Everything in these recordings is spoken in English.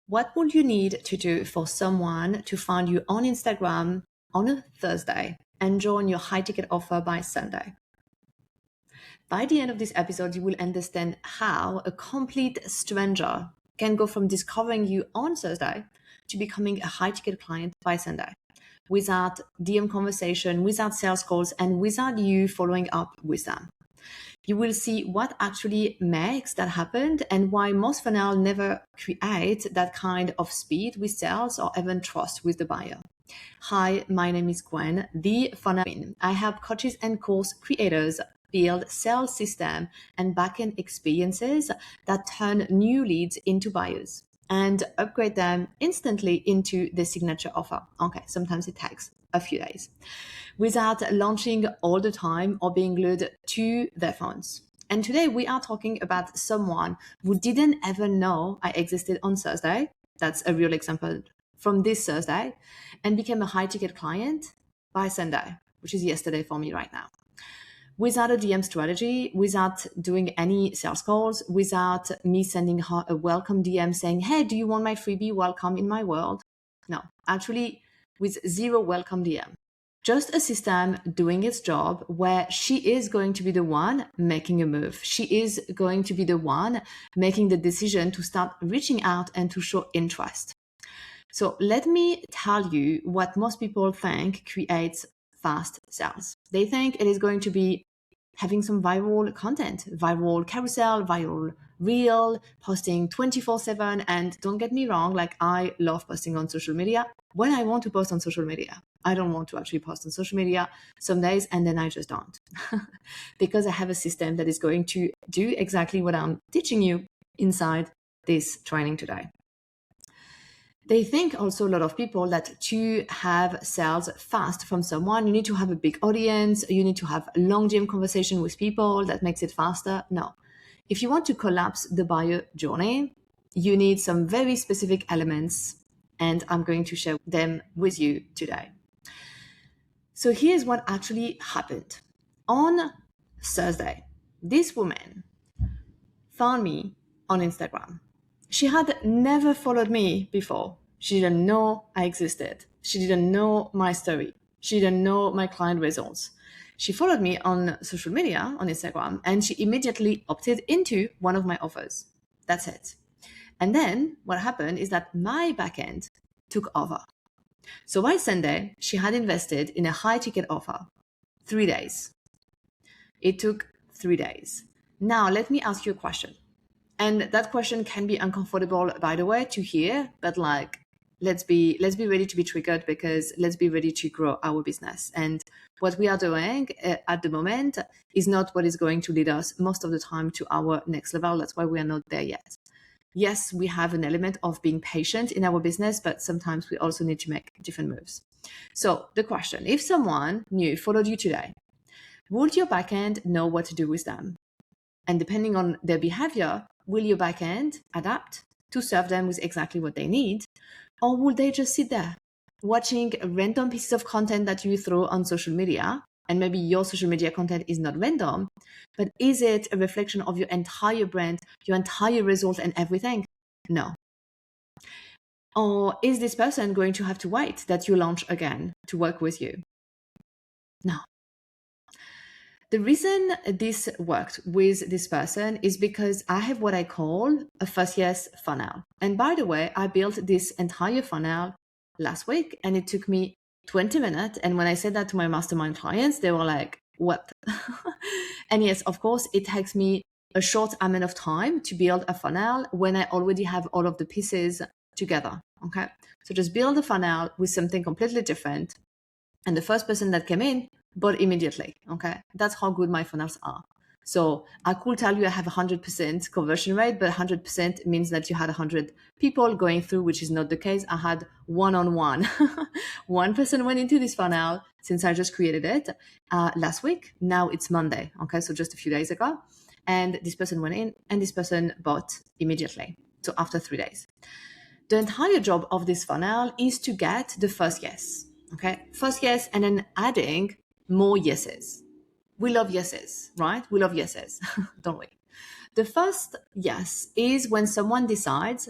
What would you need to do for someone to find you on Instagram on a Thursday and join your high ticket offer by Sunday? By the end of this episode, you will understand how a complete stranger can go from discovering you on Thursday to becoming a high ticket client by Sunday without DM conversation, without sales calls, and without you following up with them. You will see what actually makes that happen and why most funnels never create that kind of speed with sales or even trust with the buyer. Hi, my name is Gwen, the funnel queen. I help coaches and course creators build sales system and backend experiences that turn new leads into buyers and upgrade them instantly into the signature offer. Okay, sometimes it takes a few days without launching all the time or being glued to their phones. And today we are talking about someone who didn't ever know I existed on Thursday. That's a real example from this Thursday, and became a high ticket client by Sunday, which is yesterday for me right now. Without a DM strategy, without doing any sales calls, without me sending her a welcome DM saying, hey, do you want my freebie? Welcome in my world. No, actually with zero welcome DM. Just a system doing its job where she is going to be the one making a move. She is going to be the one making the decision to start reaching out and to show interest. So let me tell you what most people think creates fast sales. They think it is going to be having some viral content, viral carousel, viral reel, posting 24/7. And don't get me wrong, like I love posting on social media when I want to post on social media. I don't want to actually post on social media some days and then I just don't because I have a system that is going to do exactly what I'm teaching you inside this training today. They think also a lot of people that to have sales fast from someone, you need to have a big audience, you need to have a long DM conversation with people that makes it faster. No. If you want to collapse the buyer journey, you need some very specific elements, and I'm going to share them with you today. So here's what actually happened. On Thursday, this woman found me on Instagram. She had never followed me before. She didn't know I existed. She didn't know my story. She didn't know my client results. She followed me on social media, on Instagram, and she immediately opted into one of my offers. That's it. And then what happened is that my backend took over. So by Sunday, she had invested in a high ticket offer. 3 days. It took 3 days. Now, let me ask you a question. And that question can be uncomfortable, by the way, to hear, but like, let's be ready to be triggered because let's be ready to grow our business. And what we are doing at the moment is not what is going to lead us most of the time to our next level. That's why we are not there yet. Yes, we have an element of being patient in our business, but sometimes we also need to make different moves. So the question, if someone new followed you today, would your backend know what to do with them? And depending on their behavior, will your backend adapt to serve them with exactly what they need? Or will they just sit there watching random pieces of content that you throw on social media? And maybe your social media content is not random, but is it a reflection of your entire brand, your entire result and everything? No. Or is this person going to have to wait that you launch again to work with you? No. The reason this worked with this person is because I have what I call a first yes funnel. And by the way, I built this entire funnel last week and it took me 20 minutes. And when I said that to my mastermind clients, they were like, what? And yes, of course, it takes me a short amount of time to build a funnel when I already have all of the pieces together. Okay. So just build a funnel with something completely different. And the first person that came in bought immediately. Okay. That's how good my funnels are. So I could tell you I have 100% conversion rate, but 100% means that you had 100 people going through, which is not the case. I had one-on-one. One person went into this funnel since I just created it last week. Now it's Monday. Okay. So just a few days ago. And this person went in and this person bought immediately. So after 3 days. The entire job of this funnel is to get the first yes. Okay. First yes, and then adding more yeses. We love yeses, right? We love yeses, don't we? The first yes is when someone decides,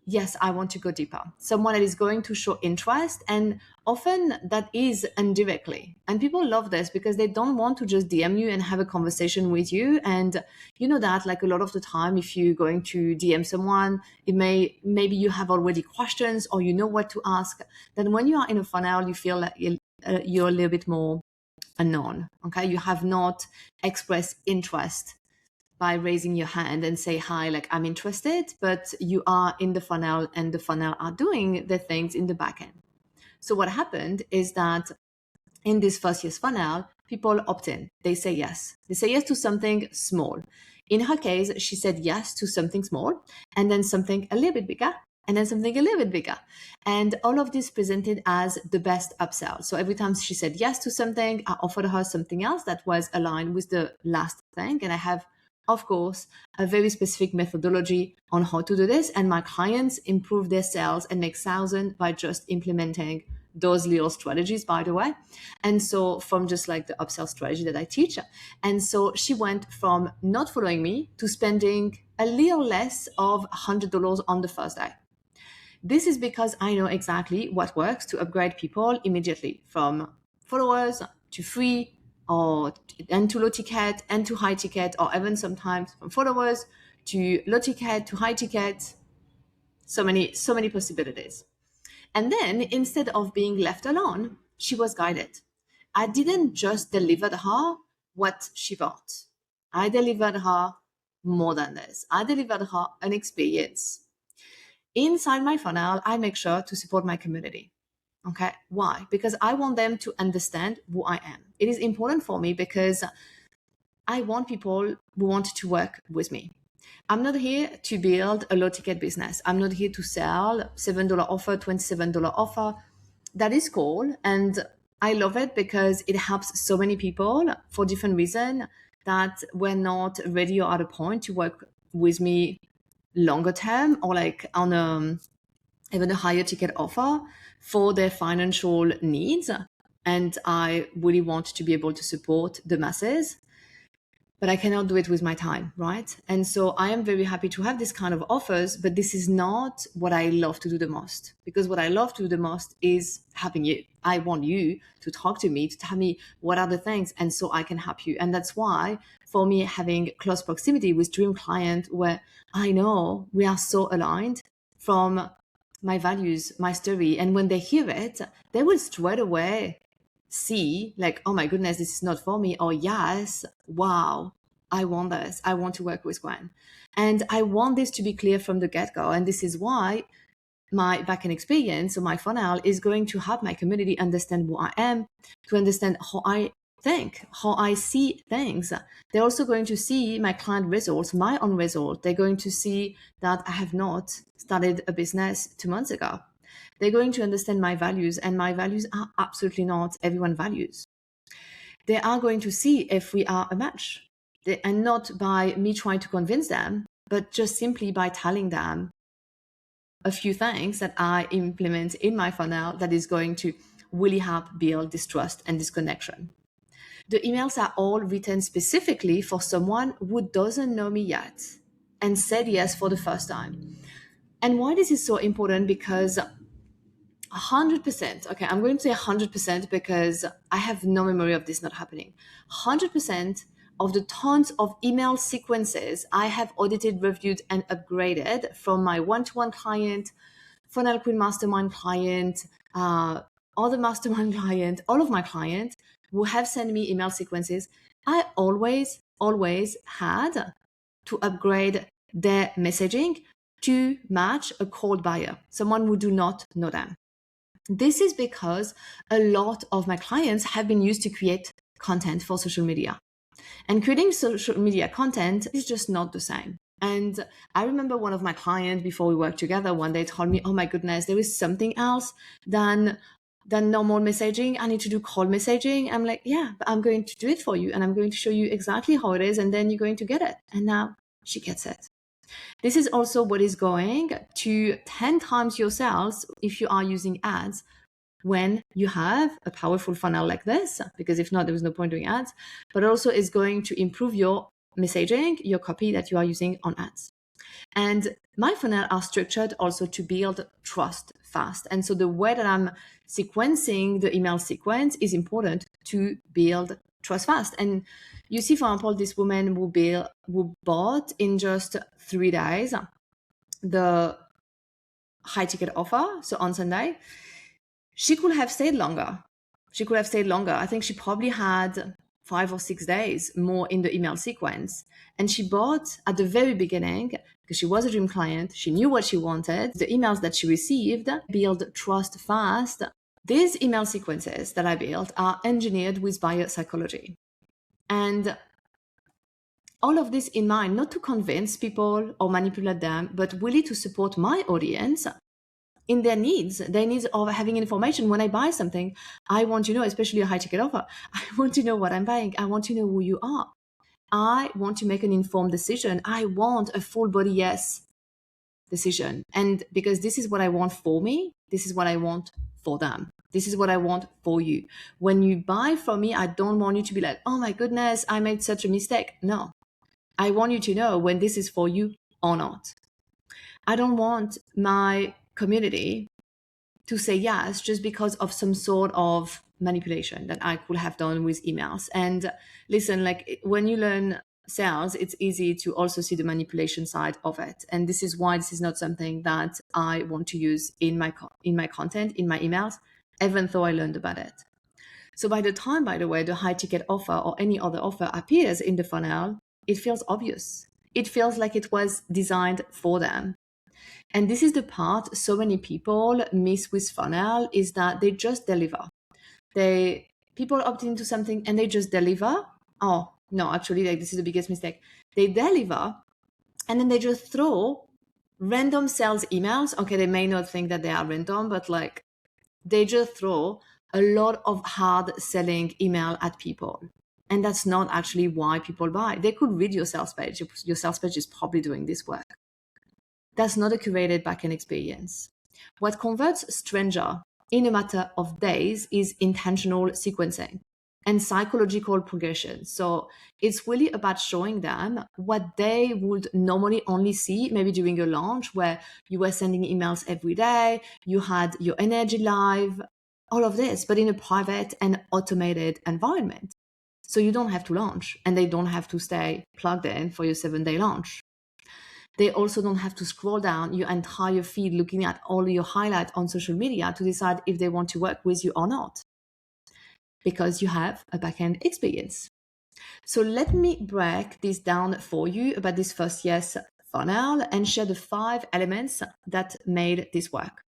yes, I want to go deeper. Someone that is going to show interest, and often that is indirectly. And people love this because they don't want to just DM you and have a conversation with you. And you know that, like, a lot of the time, if you're going to DM someone, maybe you have already questions or you know what to ask. Then when you are in a funnel, you feel like you're a little bit more unknown. Okay, you have not expressed interest by raising your hand and say, hi, like, I'm interested, but you are in the funnel and the funnel are doing the things in the backend. So what happened is that in this first year's funnel, people opt in. They say yes. They say yes to something small. In her case, she said yes to something small, and then something a little bit bigger, and then something a little bit bigger. And all of this presented as the best upsell. So every time she said yes to something, I offered her something else that was aligned with the last thing. And I have, of course, a very specific methodology on how to do this. And my clients improve their sales and make thousands by just implementing those little strategies, by the way. And so from just like the upsell strategy that I teach. And so she went from not following me to spending a little less of $100 on the first day. This is because I know exactly what works to upgrade people immediately from followers to free, and to low ticket and to high ticket, or even sometimes from followers to low ticket to high ticket. So many possibilities. And then instead of being left alone, she was guided. I didn't just deliver her what she bought. I delivered her more than this. I delivered her an experience. Inside my funnel, I make sure to support my community. Okay. Why? Because I want them to understand who I am. It is important for me because I want people who want to work with me. I'm not here to build a low ticket business. I'm not here to sell $7 offer, $27 offer. That is cool. And I love it because it helps so many people for different reasons that were not ready or at a point to work with me longer term, or like on even a higher ticket offer for their financial needs. And I really want to be able to support the masses, but I cannot do it with my time, right? And so I am very happy to have this kind of offers, but this is not what I love to do the most, because what I love to do the most is helping you. I want you to talk to me, to tell me what are the things, and so I can help you. And that's why for me, having close proximity with dream client where I know we are so aligned from my values, my story, and when they hear it, they will straight away see like, oh my goodness, this is not for me, or yes, wow, I want this, I want to work with Gwen. And I want this to be clear from the get-go. And this is why my backend experience, so my funnel, is going to help my community understand who I am, to understand how I think, how I see things. They're also going to see my client results, my own result. They're going to see that I have not started a business 2 months ago. They're going to understand my values, and my values are absolutely not everyone's values. They are going to see if we are a match, and not by me trying to convince them, but just simply by telling them a few things that I implement in my funnel that is going to really help build this trust and this connection. The emails are all written specifically for someone who doesn't know me yet and said yes for the first time. And why this is so important? Because 100%, okay, I'm going to say 100% because I have no memory of this not happening. 100% of the tons of email sequences I have audited, reviewed, and upgraded from my one-to-one client, Funnel Queen Mastermind client, other mastermind client, all of my clients who have sent me email sequences, I always had to upgrade their messaging to match a cold buyer, someone who do not know them. This is because a lot of my clients have been used to create content for social media. And creating social media content is just not the same. And I remember one of my clients, before we worked together, one day told me, oh my goodness, there is something else than normal messaging. I need to do cold messaging. I'm like, yeah, but I'm going to do it for you. And I'm going to show you exactly how it is. And then you're going to get it. And now she gets it. This is also what is going to 10 times your sales if you are using ads when you have a powerful funnel like this, because if not, there was no point doing ads, but also is going to improve your messaging, your copy that you are using on ads. And my funnel are structured also to build trust fast. And so the way that I'm sequencing the email sequence is important to build trust fast. And you see, for example, this woman who bought in just 3 days the high ticket offer. So on Sunday, she could have stayed longer. I think she probably had 5 or 6 days more in the email sequence. And she bought at the very beginning because she was a dream client. She knew what she wanted. The emails that she received build trust fast. These email sequences that I built are engineered with buyer psychology. And all of this in mind, not to convince people or manipulate them, but really to support my audience in their needs of having information. When I buy something, I want to know, especially a high ticket offer, I want to know what I'm buying. I want to know who you are. I want to make an informed decision. I want a full body yes decision. And because this is what I want for me, this is what I want for them. This is what I want for you. When you buy from me, I don't want you to be like, oh my goodness, I made such a mistake. No, I want you to know when this is for you or not. I don't want my community to say yes just because of some sort of manipulation that I could have done with emails. And listen, like when you learn sales, it's easy to also see the manipulation side of it. And this is why this is not something that I want to use in my content, in my emails, even though I learned about it. So by the time, by the way, the high ticket offer or any other offer appears in the funnel, it feels obvious. It feels like it was designed for them. And this is the part so many people miss with funnel, is that they just deliver. People opt into something and they just deliver. Oh, no, actually, like this is the biggest mistake. They deliver and then they just throw random sales emails. Okay, they may not think that they are random, but like they just throw a lot of hard selling email at people. And that's not actually why people buy. They could read your sales page. Your sales page is probably doing this work. That's not a curated backend experience. What converts stranger in a matter of days is intentional sequencing and psychological progression. So it's really about showing them what they would normally only see maybe during a launch where you were sending emails every day, you had your energy live, all of this, but in a private and automated environment. So you don't have to launch and they don't have to stay plugged in for your 7-day launch. They also don't have to scroll down your entire feed looking at all your highlights on social media to decide if they want to work with you or not, because you have a backend experience. So let me break this down for you about this first yes funnel and share the 5 elements that made this work.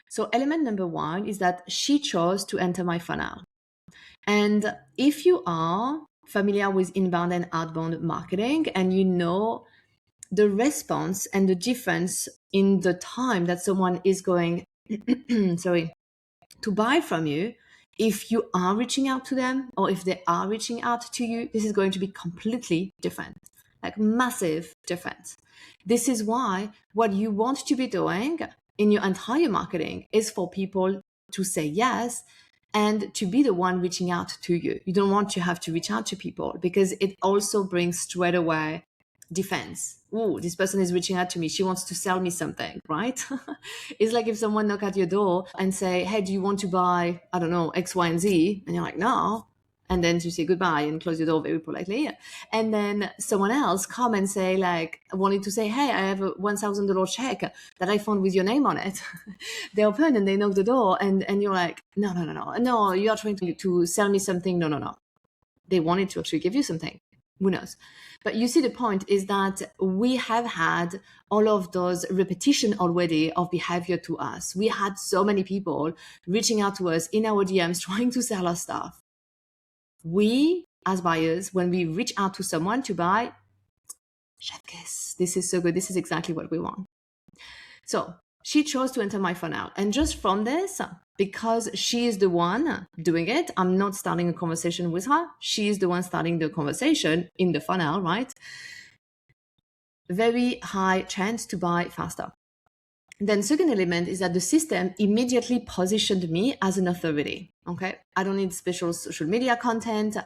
So element number 1 is that she chose to enter my funnel. And if you are familiar with inbound and outbound marketing and you know the response and the difference in the time that someone is going to buy from you, if you are reaching out to them or if they are reaching out to you, this is going to be completely different, like massive difference. This is why what you want to be doing in your entire marketing is for people to say yes and to be the one reaching out to you. You don't want to have to reach out to people because it also brings straight away defense. Oh, this person is reaching out to me. She wants to sell me something, right? It's like if someone knock at your door and say, hey, do you want to buy, I don't know, X, Y, and Z? And you're like, no. And then you say goodbye and close your door very politely. And then someone else come and say, like, wanted to say, hey, I have a $1,000 check that I found with your name on it. They open and they knock the door and you're like, no, you are trying to sell me something. No. They wanted to actually give you something. Who knows? But you see, the point is that we have had all of those repetition already of behavior to us. We had so many people reaching out to us in our DMs trying to sell us stuff. We, as buyers, when we reach out to someone to buy, chef kiss, this is so good. This is exactly what we want. So she chose to enter my funnel. And just from this, because she is the one doing it, I'm not starting a conversation with her. She is the one starting the conversation in the funnel, right? Very high chance to buy faster. Then second element is that the system immediately positioned me as an authority. Okay, I don't need special social media content.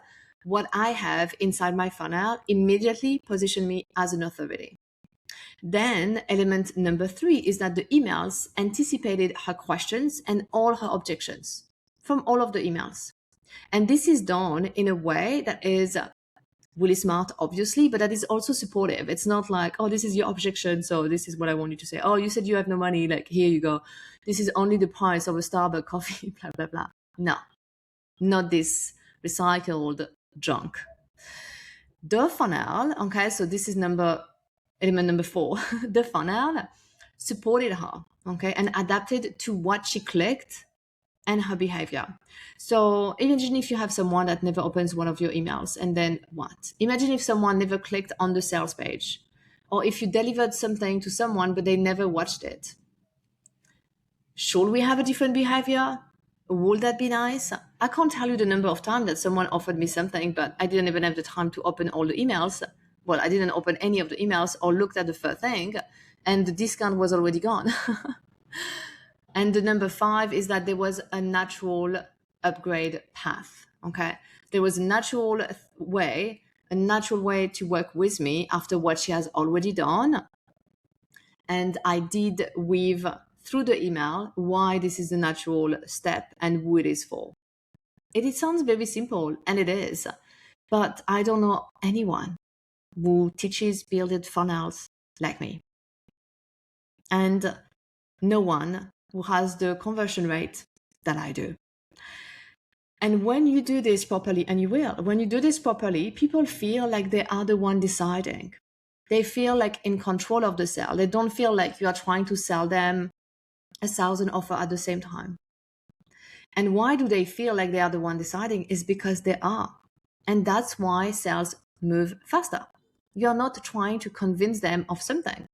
What I have inside my funnel immediately positioned me as an authority. Then element number 3 is that the emails anticipated her questions and all her objections from all of the emails. And this is done in a way that is really smart, obviously, but that is also supportive. It's not like, oh, this is your objection, so this is what I want you to say. Oh, you said you have no money, like, here you go. This is only the price of a Starbucks coffee, blah, blah, blah. No, not this recycled junk. The funnel, okay, so this is element number 4. The funnel supported her, okay, and adapted to what she clicked and her behavior. So imagine if you have someone that never opens one of your emails, and then what? Imagine if someone never clicked on the sales page, or if you delivered something to someone but they never watched it. Should we have a different behavior? Would that be nice? I can't tell you the number of times that someone offered me something, but I didn't even have the time to open all the emails. Well, I didn't open any of the emails or looked at the first thing, and the discount was already gone. And the number 5 is that there was a natural upgrade path. Okay. There was a natural way to work with me after what she has already done. And I did weave through the email why this is the natural step and who it is for. It sounds very simple, and it is, but I don't know anyone who teaches build funnels like me. And no one who has the conversion rate that I do. And when you do this properly, and you will, when you do this properly, people feel like they are the one deciding. They feel like in control of the sale. They don't feel like you are trying to sell them 1,000 offers at the same time. And why do they feel like they are the one deciding? Is because they are. And that's why sales move faster. You're not trying to convince them of something.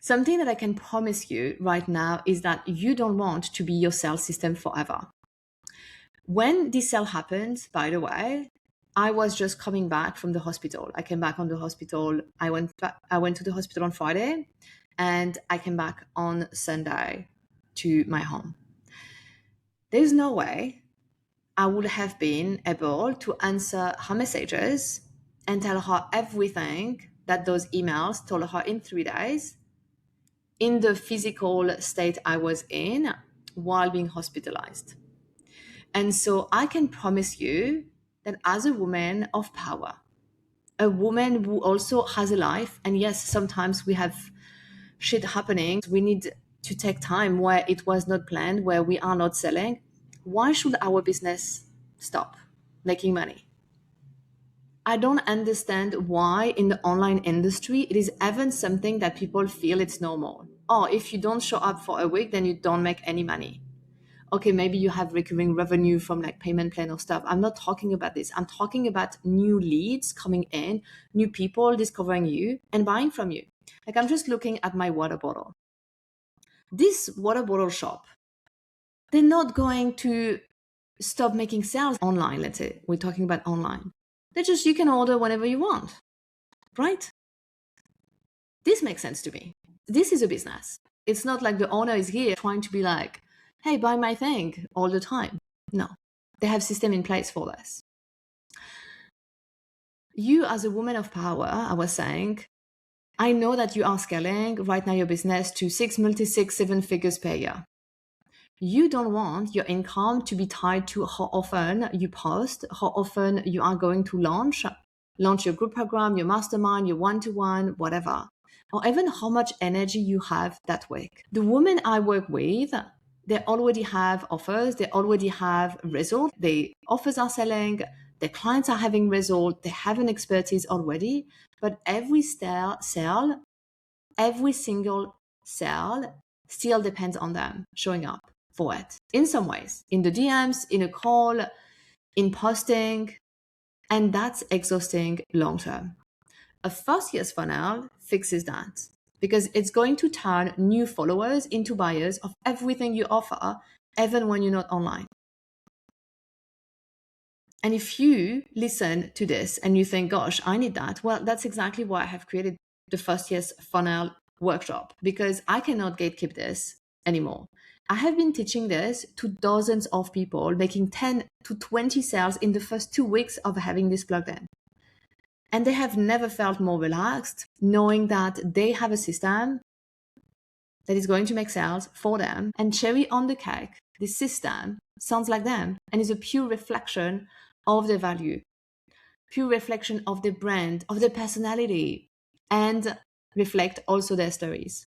Something that I can promise you right now is that you don't want to be your sales system forever. When this sale happened, by the way, I was just coming back from the hospital. I came back on the hospital. I went to the hospital on Friday, and I came back on Sunday to my home. There's no way I would have been able to answer her messages and tell her everything that those emails told her in 3 days in the physical state I was in while being hospitalized. And so I can promise you that as a woman of power, a woman who also has a life, and yes, sometimes we have shit happening, we need to take time where it was not planned, where we are not selling. Why should our business stop making money? I don't understand why in the online industry it is even something that people feel it's normal. Oh, if you don't show up for a week, then you don't make any money. Okay, maybe you have recurring revenue from like payment plan or stuff. I'm not talking about this. I'm talking about new leads coming in, new people discovering you and buying from you. Like, I'm just looking at my water bottle. This water bottle shop, they're not going to stop making sales online. Let's say we're talking about online. You can order whenever you want, right? This makes sense to me. This is a business. It's not like the owner is here trying to be like, hey, buy my thing all the time. No, they have system in place for this. You as a woman of power, I was saying, I know that you are scaling right now your business to 6, 7 figures per year. You don't want your income to be tied to how often you post, how often you are going to launch your group program, your mastermind, your one-to-one, whatever, or even how much energy you have that week. The women I work with, they already have offers, they already have results, their offers are selling, their clients are having results, they have an expertise already, but every single sale still depends on them showing up for it in some ways, in the DMs, in a call, in posting, and that's exhausting long term. A first year's funnel fixes that because it's going to turn new followers into buyers of everything you offer, even when you're not online. And if you listen to this and you think, gosh, I need that, well, that's exactly why I have created the first year's funnel workshop, because I cannot gatekeep this anymore. I have been teaching this to dozens of people, making 10 to 20 sales in the first 2 weeks of having this plugged in. And they have never felt more relaxed knowing that they have a system that is going to make sales for them. And cherry on the cake, this system sounds like them and is a pure reflection of their value, pure reflection of their brand, of their personality, and reflect also their stories.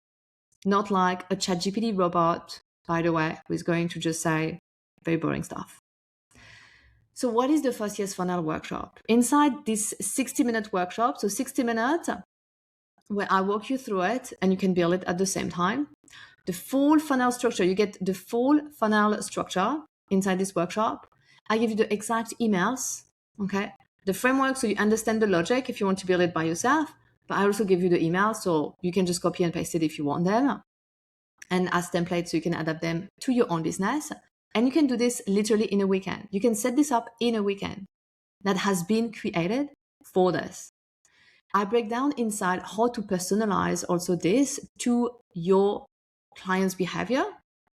Not like a ChatGPT robot, by the way, who is going to just say very boring stuff. So what is the First Year's Funnel workshop? Inside this 60-minute workshop, so 60 minutes where I walk you through it and you can build it at the same time. The full funnel structure, you get the full funnel structure inside this workshop. I give you the exact emails, okay? The framework, so you understand the logic if you want to build it by yourself, but I also give you the emails so you can just copy and paste it if you want them, and as templates so you can adapt them to your own business. And you can do this literally in a weekend. You can set this up in a weekend that has been created for this. I break down inside how to personalize also this to your client's behavior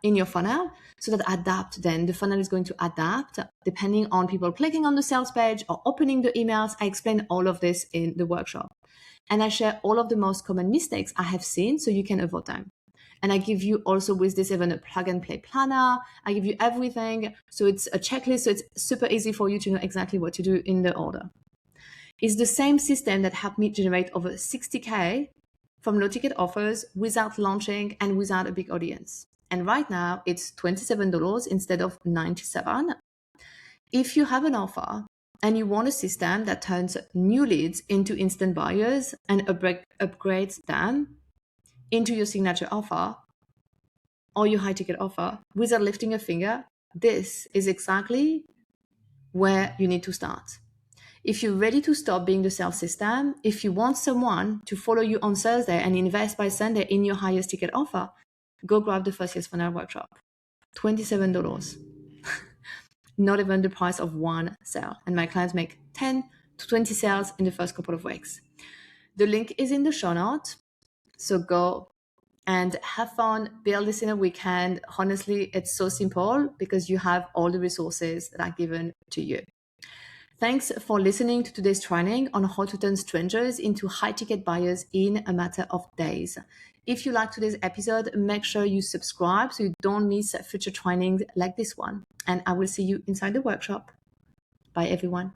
in your funnel so that the funnel is going to adapt depending on people clicking on the sales page or opening the emails. I explain all of this in the workshop. And I share all of the most common mistakes I have seen so you can avoid them. And I give you also with this even a plug and play planner. I give you everything. So it's a checklist. So it's super easy for you to know exactly what to do in the order. It's the same system that helped me generate over 60K from low ticket offers without launching and without a big audience. And right now it's $27 instead of $97. If you have an offer and you want a system that turns new leads into instant buyers and upgrades them into your signature offer or your high ticket offer without lifting a finger, this is exactly where you need to start. If you're ready to stop being the sales system, if you want someone to follow you on Thursday and invest by Sunday in your highest ticket offer, go grab the First Year's Funnel workshop. $27. Not even the price of one sale. And my clients make 10 to 20 sales in the first couple of weeks. The link is in the show notes. So go and have fun, build this in a weekend. Honestly, it's so simple because you have all the resources that are given to you. Thanks for listening to today's training on how to turn strangers into high-ticket buyers in a matter of days. If you liked today's episode, make sure you subscribe so you don't miss future trainings like this one. And I will see you inside the workshop. Bye, everyone.